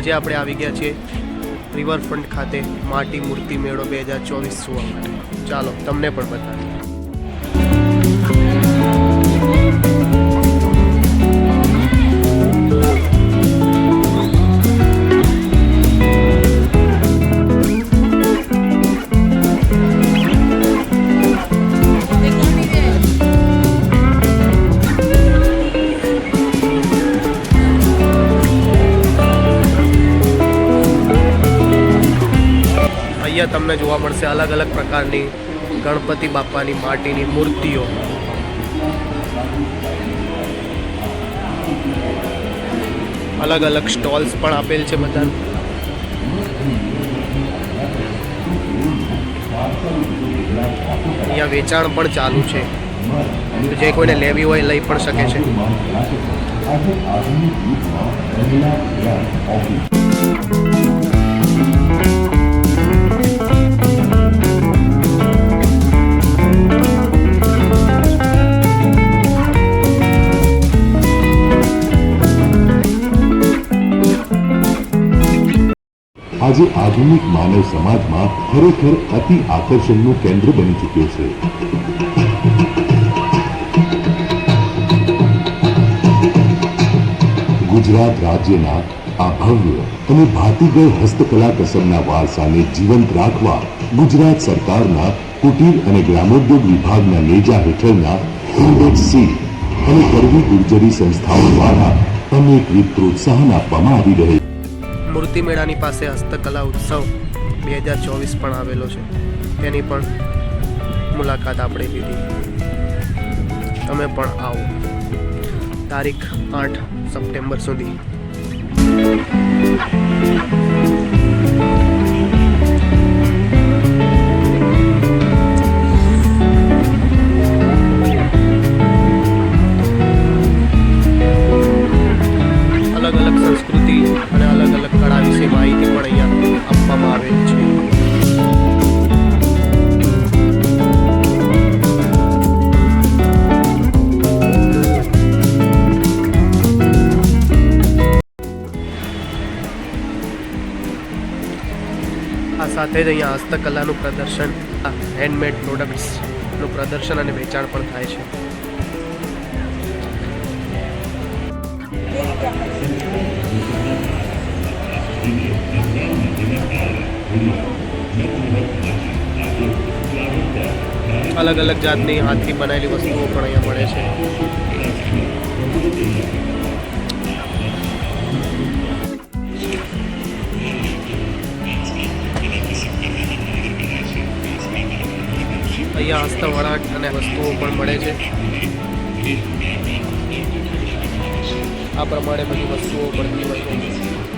આજે આપણે આવી ગયા છીએ રિવરફ્રન્ટ ખાતે માટી મૂર્તિ મેળો 2024 જોવા માટે. ચાલો તમને પણ બતાવીએ. અહીંયા તમને જોવા મળશે અલગ અલગ પ્રકારની ગણપતિ બાપાની માટીની મૂર્તિઓ. અલગ અલગ સ્ટોલ્સ પણ આપેલ છે બધા. અહીંયા વેચાણ પણ ચાલુ છે, જે કોઈને લેવી હોય લઈ પણ શકે છે. આજે આધુનિક માનવ સમાજમાં ખરેખર અતિ આકર્ષણનું કેન્દ્ર બની ચૂક્યો છે. ગુજરાત રાજ્યના આ ભવ્ય અને ભાતીગળ હસ્તકલા કસબના વારસાને જીવંત રાખવા ગુજરાત સરકારના કુટીર અને ગ્રામોદ્યોગ વિભાગના નેજા હેઠળના સી અને કરવી ગુર્જરી સંસ્થાઓ દ્વારા અનેકવિધ પ્રોત્સાહન આપવામાં આવી રહ્યું. મૂર્તિ મેળાની પાસે હસ્તકલા ઉત્સવ 2024 પણ આવેલો છે, તેની પણ મુલાકાત આપણે લીધી. તમે પણ આવો તારીખ 8 સપ્ટેમ્બર સુધી. અલગ અલગ સંસ્કૃતિ અને અલગ અલગ કળા વિશે માહિતી પણ અહીંયા આપવામાં આવેલ છે. આ સાથે જ અહીંયા હસ્તકલાનું પ્રદર્શન, હેન્ડમેડ પ્રોડક્ટ્સનું પ્રદર્શન અને વેચાણ પણ થાય છે. અલગ અલગ જાતની હાથથી બનાવેલી વસ્તુઓ પણ અહીંયા મળે છે. અહીંયા હસ્તવણાટ અને વસ્તુઓ પણ મળે છે. આ પ્રમાણે બધી વસ્તુઓ મળતી હોય છે.